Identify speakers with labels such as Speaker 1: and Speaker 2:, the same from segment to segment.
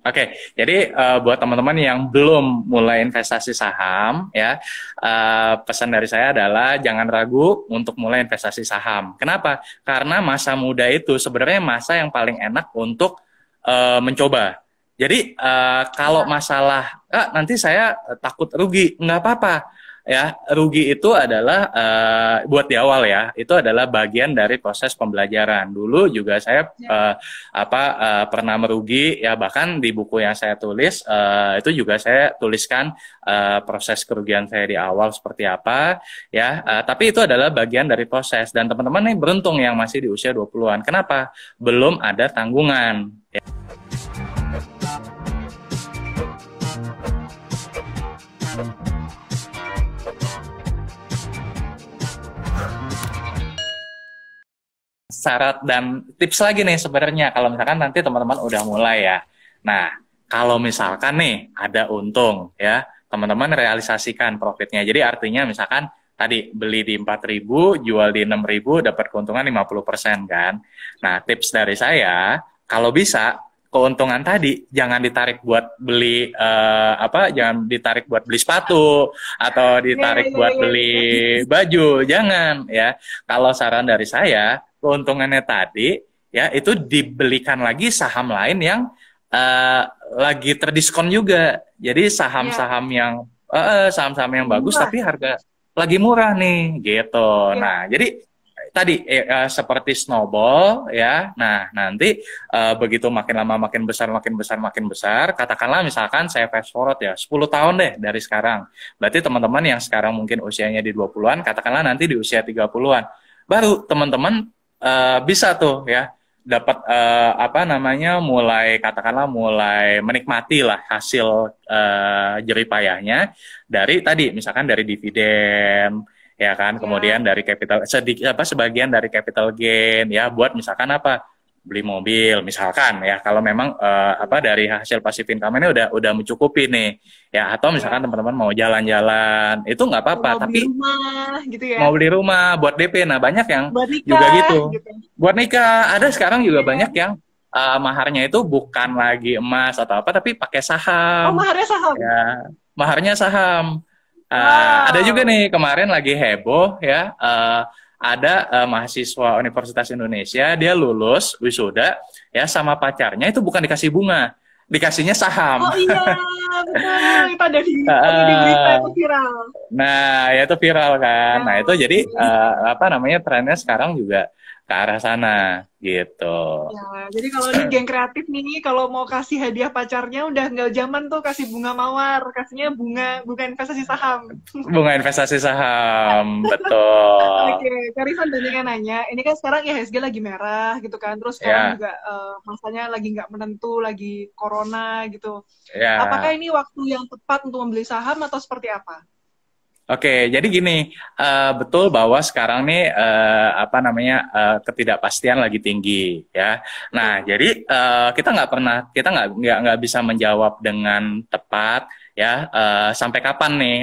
Speaker 1: Oke, jadi buat teman-teman yang belum mulai investasi saham, ya pesan dari saya adalah jangan ragu untuk mulai investasi saham. Kenapa? Karena masa muda itu sebenarnya masa yang paling enak untuk mencoba. Jadi kalau
Speaker 2: Ya,
Speaker 1: masalah nanti saya takut rugi, nggak apa-apa. Ya, rugi itu adalah buat di awal ya, itu adalah bagian dari proses pembelajaran. Dulu juga saya
Speaker 2: ya.
Speaker 1: pernah merugi ya, bahkan di buku yang saya tulis itu juga saya tuliskan proses kerugian saya di awal seperti apa ya, tapi itu adalah bagian dari proses, dan teman-teman nih beruntung yang masih di usia 20-an. Kenapa? Belum ada tanggungan. Syarat dan tips lagi nih sebenarnya kalau misalkan nanti teman-teman udah mulai ya. Nah, kalau misalkan nih ada untung ya, teman-teman realisasikan profitnya. Jadi artinya misalkan tadi beli di 4.000, jual di 6.000, dapat keuntungan 50% kan. Nah, tips dari saya, kalau bisa keuntungan tadi jangan ditarik buat beli jangan ditarik buat beli sepatu atau
Speaker 2: Iya,
Speaker 1: ditarik
Speaker 2: iya,
Speaker 1: buat
Speaker 2: iya,
Speaker 1: beli
Speaker 2: iya.
Speaker 1: baju, jangan ya. Kalau saran dari saya, keuntungannya tadi ya itu dibelikan lagi saham lain yang eh, lagi terdiskon juga. Jadi
Speaker 2: Iya,
Speaker 1: saham-saham yang
Speaker 2: lebih
Speaker 1: bagus
Speaker 2: murah.
Speaker 1: tapi harga lagi murah nih gitu.
Speaker 2: Iya,
Speaker 1: Nah, jadi tadi seperti snowball ya. Nah, nanti begitu makin lama makin besar makin besar makin besar, katakanlah misalkan saya fast forward ya 10 tahun deh dari sekarang. Berarti teman-teman yang sekarang mungkin usianya di 20-an, katakanlah nanti di usia 30-an. Baru teman-teman bisa tuh ya dapat mulai katakanlah mulai menikmati lah hasil jerih payahnya dari tadi misalkan dari dividen ya kan,
Speaker 2: iya.
Speaker 1: kemudian dari capital sedikit sebagian dari capital gain ya buat misalkan beli mobil misalkan ya, kalau memang dari hasil passive income ini udah mencukupi nih ya, atau
Speaker 2: Iya.
Speaker 1: misalkan teman-teman mau jalan-jalan itu nggak
Speaker 2: Atau
Speaker 1: apa-apa,
Speaker 2: mau beli
Speaker 1: tapi
Speaker 2: rumah gitu ya.
Speaker 1: mau beli rumah buat DP. Nah, banyak yang
Speaker 2: Buat
Speaker 1: juga
Speaker 2: nikah
Speaker 1: gitu.
Speaker 2: gitu.
Speaker 1: Buat nikah, ada sekarang juga banyak
Speaker 2: Iya.
Speaker 1: yang maharnya itu bukan lagi emas atau apa, tapi pakai
Speaker 2: Oh,
Speaker 1: saham.
Speaker 2: maharnya saham.
Speaker 1: Ya, maharnya saham. Ada juga
Speaker 2: Wow.
Speaker 1: nih kemarin lagi heboh ya, ada mahasiswa Universitas Indonesia, dia lulus wisuda ya sama pacarnya itu bukan dikasih bunga, dikasihnya saham.
Speaker 2: Oh iya, betul. Itu ada di berita itu
Speaker 1: Heeh.
Speaker 2: viral.
Speaker 1: Nah, ya itu viral kan.
Speaker 2: Ya,
Speaker 1: Nah, itu jadi
Speaker 2: iya.
Speaker 1: trennya sekarang juga ke arah sana gitu.
Speaker 2: Ya, jadi kalau ini geng kreatif nih, kalau mau kasih hadiah pacarnya udah nggak zaman tuh kasih bunga mawar, kasihnya bunga investasi saham.
Speaker 1: Bunga investasi saham, betul.
Speaker 2: Oke, Kak Rifan banyak yang nanya. Ini kan sekarang IHSG lagi merah gitu kan, terus sekarang
Speaker 1: Ya,
Speaker 2: juga masanya lagi nggak menentu, lagi corona gitu. Apakah
Speaker 1: ya.
Speaker 2: ini waktu yang tepat untuk membeli saham atau seperti apa?
Speaker 1: Oke, jadi gini, betul bahwa sekarang nih ketidakpastian lagi tinggi ya. Nah,
Speaker 2: Betul.
Speaker 1: jadi kita nggak bisa menjawab dengan tepat ya sampai kapan nih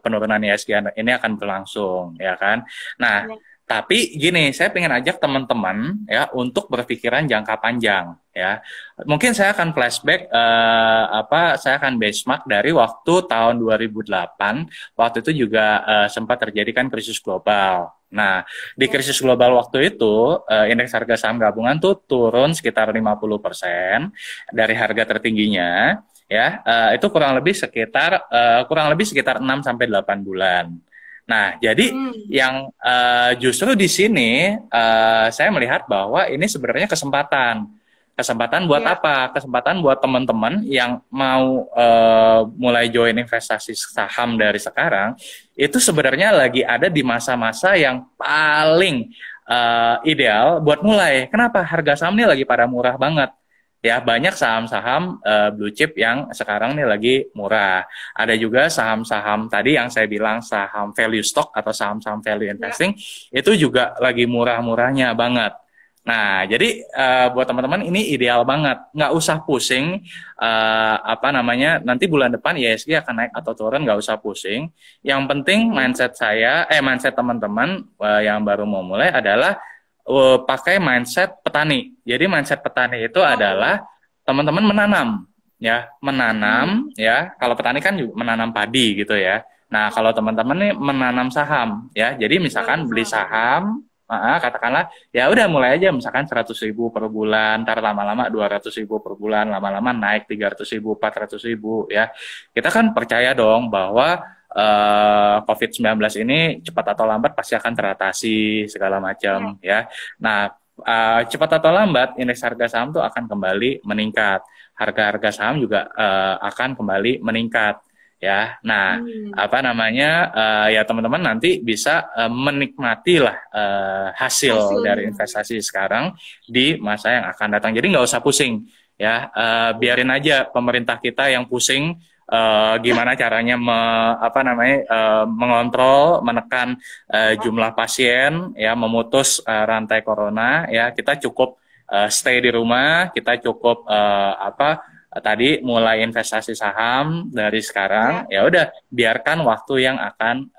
Speaker 1: penurunan ISG ini akan berlangsung ya kan. Nah,
Speaker 2: Ya.
Speaker 1: tapi gini, saya pengen ajak teman-teman ya untuk berpikiran jangka panjang ya. Mungkin saya akan flashback saya akan benchmark dari waktu tahun 2008. Waktu itu juga sempat terjadi kan krisis global. Nah, di
Speaker 2: Ya.
Speaker 1: krisis global waktu itu indeks harga saham gabungan tuh turun sekitar 50% dari harga tertingginya ya. Itu kurang lebih sekitar 6 sampai 8 bulan. Nah, jadi
Speaker 2: Hmm.
Speaker 1: yang justru di sini saya melihat bahwa ini sebenarnya kesempatan. Kesempatan buat
Speaker 2: Ya.
Speaker 1: apa? Kesempatan buat teman-teman yang mau mulai join investasi saham dari sekarang, itu sebenarnya lagi ada di masa-masa yang paling ideal buat mulai. Kenapa? Harga saham ini lagi pada murah banget. Ya, banyak saham-saham blue chip yang sekarang nih lagi murah. Ada juga saham-saham tadi yang saya bilang saham value stock atau saham-saham value
Speaker 2: Ya.
Speaker 1: investing itu juga lagi murah-murahnya banget. Nah, jadi buat teman-teman ini ideal banget, nggak usah pusing nanti bulan depan ISG akan naik atau turun, nggak usah pusing. Yang penting
Speaker 2: Hmm.
Speaker 1: mindset teman-teman yang baru mau mulai adalah pakai mindset petani. Jadi mindset petani itu
Speaker 2: Oke.
Speaker 1: adalah teman-teman menanam, ya, menanam, ya. Kalau petani kan juga menanam padi gitu ya. Nah, kalau teman-teman nih menanam saham, ya. Jadi misalkan beli saham, katakanlah, ya udah mulai aja misalkan 100.000 per bulan, ntar lama-lama 200.000 per bulan, lama-lama naik 300.000, 400.000, ya. Kita kan percaya dong bahwa COVID-19 ini cepat atau lambat pasti akan teratasi segala macam, ya. Nah, cepat atau lambat indeks harga saham tuh akan kembali meningkat, harga-harga saham juga akan kembali meningkat, ya. Nah, apa namanya, ya teman-teman nanti bisa menikmati lah hasil dari investasi sekarang di masa yang akan datang. Jadi nggak usah pusing, ya. Biarin aja pemerintah kita yang pusing gimana caranya mengontrol, menekan jumlah pasien, ya, memutus rantai corona, ya. Kita cukup stay di rumah, kita cukup tadi mulai investasi saham dari sekarang, ya udah biarkan waktu yang akan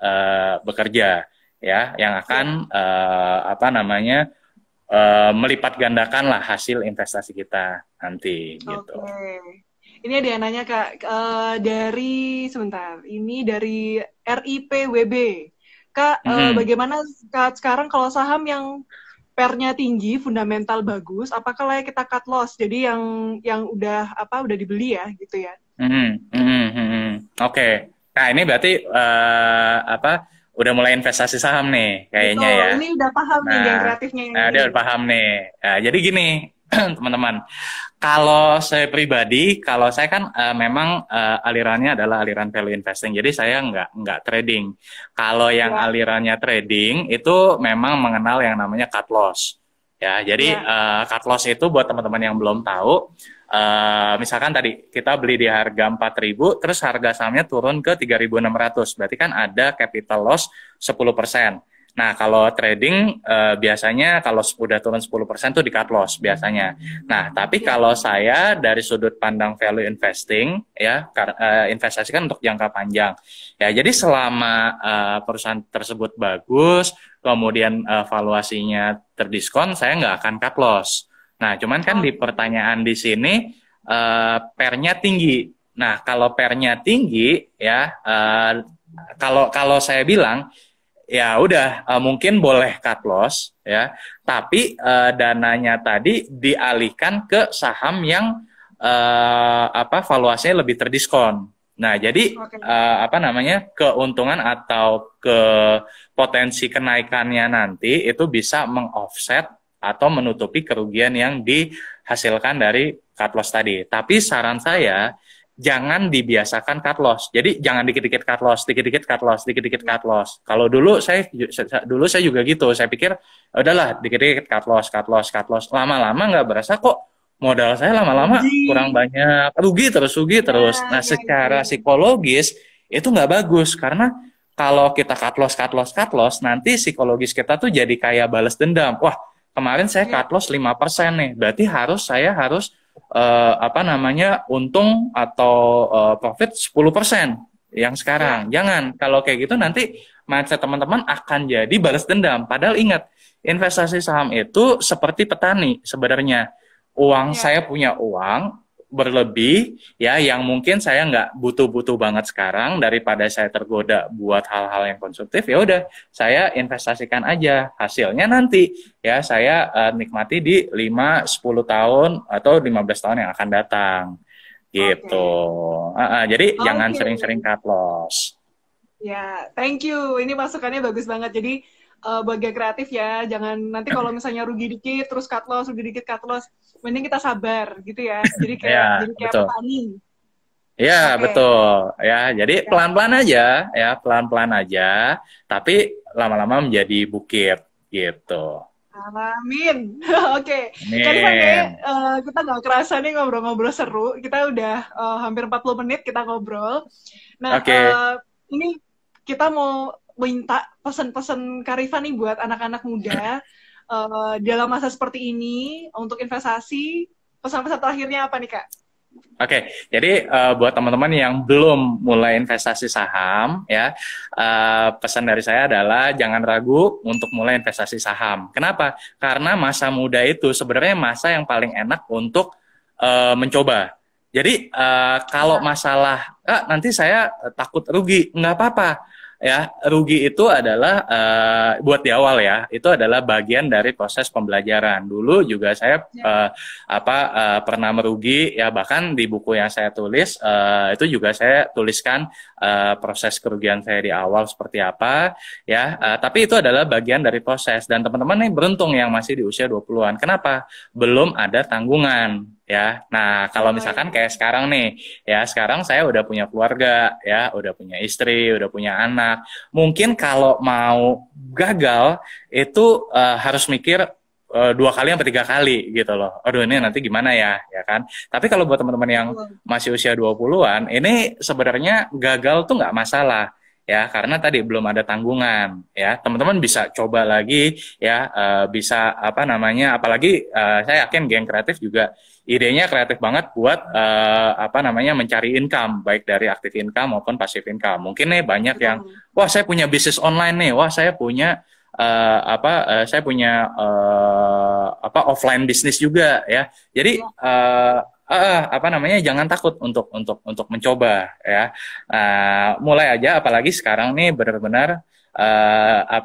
Speaker 1: bekerja, ya, yang akan melipat gandakan lah hasil investasi kita nanti, gitu.
Speaker 2: Ini ada yang nanya Kak, ini dari RIPWB. Kak, bagaimana Kak sekarang kalau saham yang pairnya tinggi, fundamental bagus, apakah layak kita cut loss? Jadi yang udah dibeli ya, gitu ya?
Speaker 1: Oke. Nah ini berarti udah mulai investasi saham nih, kayaknya.
Speaker 2: Betul,
Speaker 1: ya.
Speaker 2: Ini udah paham nih yang kreatifnya ini.
Speaker 1: Nah, dia udah paham nih. Nah, jadi gini, teman-teman. Kalau saya pribadi, kalau saya kan memang alirannya adalah aliran value investing. Jadi saya nggak trading. Kalau yang alirannya trading itu memang mengenal yang namanya cut loss. Ya, jadi cut loss itu buat teman-teman yang belum tahu. Misalkan tadi kita beli di harga 4.000, terus harga sahamnya turun ke 3.600. Berarti kan ada capital loss 10%. Nah, kalau trading biasanya kalau udah turun 10% tuh di cut loss biasanya. Nah, tapi kalau saya dari sudut pandang value investing, ya, investasi kan untuk jangka panjang. Ya, jadi selama perusahaan tersebut bagus, kemudian valuasinya terdiskon, saya nggak akan cut loss. Nah, cuman kan di pertanyaan di sini pairnya tinggi. Nah, kalau pairnya tinggi, ya, kalau saya bilang, ya udah mungkin boleh cut loss, ya, tapi dananya tadi dialihkan ke saham yang valuasinya lebih terdiskon. Nah, jadi keuntungan atau ke potensi kenaikannya nanti itu bisa mengoffset atau menutupi kerugian yang dihasilkan dari cut loss tadi. Tapi saran saya, jangan dibiasakan cut loss. Jadi jangan dikit-dikit cut loss, dikit-dikit cut loss, dikit-dikit cut loss. Kalau dulu saya juga gitu. Saya pikir udahlah dikit-dikit cut loss. Lama-lama nggak berasa kok modal saya lama-lama kurang banyak, rugi terus. Nah, secara psikologis itu nggak bagus karena kalau kita cut loss, nanti psikologis kita tuh jadi kayak balas dendam. Wah, kemarin saya cut loss 5% nih. Berarti saya harus untung atau profit 10% yang sekarang. Jangan, kalau kayak gitu nanti mindset teman-teman akan jadi balas dendam. Padahal ingat, investasi saham itu seperti petani sebenarnya. Saya punya uang berlebih, ya, yang mungkin saya nggak butuh-butuh banget sekarang, daripada saya tergoda buat hal-hal yang konsumtif, ya udah saya investasikan aja, hasilnya nanti ya saya nikmati di 5-10 tahun atau 15 tahun yang akan datang gitu. Jadi jangan sering-sering cut loss.
Speaker 2: Ya, thank you, ini masukannya bagus banget. Jadi bagian kreatif ya, jangan nanti kalau misalnya rugi dikit terus cut loss, mending kita sabar gitu ya. Jadi kayak petani.
Speaker 1: Iya, betul. Ya, jadi pelan-pelan aja, tapi lama-lama menjadi bukit gitu.
Speaker 2: Amin. Oke. Karifan, kita nggak kerasa nih ngobrol-ngobrol seru. Kita udah hampir 40 menit kita ngobrol. Nah, ini kita mau minta pesan-pesan Karifan nih buat anak-anak muda dalam masa seperti ini untuk investasi. Pesan-pesan terakhirnya apa nih, Kak?
Speaker 1: Oke, jadi buat teman-teman yang belum mulai investasi saham, ya, pesan dari saya adalah jangan ragu untuk mulai investasi saham. Kenapa? Karena masa muda itu sebenarnya masa yang paling enak untuk mencoba. Jadi kalau masalah nanti saya takut rugi, nggak apa-apa. Ya, rugi itu adalah buat di awal ya, itu adalah bagian dari proses pembelajaran. Dulu juga saya pernah merugi ya, bahkan di buku yang saya tulis itu juga saya tuliskan proses kerugian saya di awal seperti apa ya. Tapi itu adalah bagian dari proses, dan teman-teman nih beruntung yang masih di usia 20-an. Kenapa? Belum ada tanggungan ya. Nah, kalau misalkan kayak sekarang nih, ya sekarang saya udah punya keluarga, ya udah punya istri, udah punya anak. Mungkin kalau mau gagal itu harus mikir 2 kali sampai 3 kali gitu loh. Aduh, ini nanti gimana ya, ya kan? Tapi kalau buat teman-teman yang masih usia 20-an, ini sebenarnya gagal tuh nggak masalah. Ya, karena tadi belum ada tanggungan, ya teman-teman bisa coba lagi, ya bisa apalagi saya yakin geng kreatif juga idenya kreatif banget buat mencari income, baik dari active income maupun passive income. Mungkin nih banyak yang, wah saya punya bisnis online nih, wah saya punya offline bisnis juga ya. Jadi jangan takut untuk mencoba ya. Mulai aja, apalagi sekarang nih benar-benar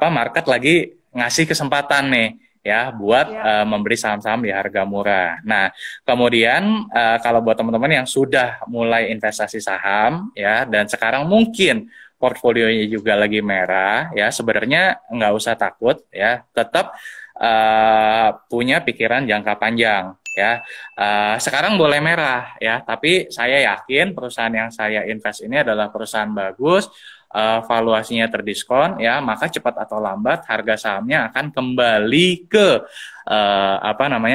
Speaker 1: market lagi ngasih kesempatan nih ya buat memberi saham-saham di harga murah. Nah, kemudian kalau buat teman-teman yang sudah mulai investasi saham ya, dan sekarang mungkin portfolionya juga lagi merah ya, sebenarnya nggak usah takut ya, tetap punya pikiran jangka panjang ya. Sekarang boleh merah ya, tapi saya yakin perusahaan yang saya invest ini adalah perusahaan bagus, valuasinya terdiskon ya, maka cepat atau lambat harga sahamnya akan kembali ke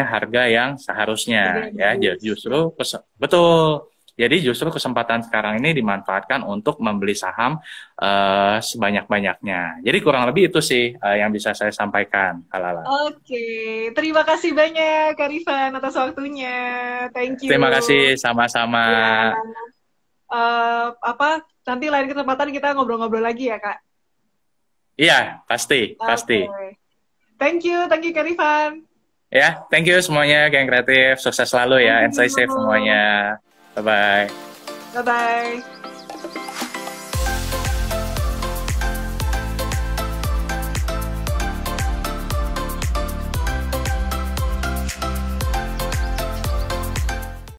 Speaker 1: harga yang seharusnya ya. Justru betul. Jadi justru kesempatan sekarang ini dimanfaatkan untuk membeli saham sebanyak-banyaknya. Jadi kurang lebih itu sih yang bisa saya sampaikan, Halala.
Speaker 2: Oke, terima kasih banyak Kak Rifan atas waktunya. Thank you.
Speaker 1: Terima kasih, sama-sama.
Speaker 2: Nanti lain kesempatan kita ngobrol-ngobrol lagi ya, Kak?
Speaker 1: Iya, pasti.
Speaker 2: Thank you Kak Rifan.
Speaker 1: Ya, thank you semuanya, geng kreatif. Sukses selalu ya, and stay safe semuanya. Bye-bye.
Speaker 2: Bye-bye.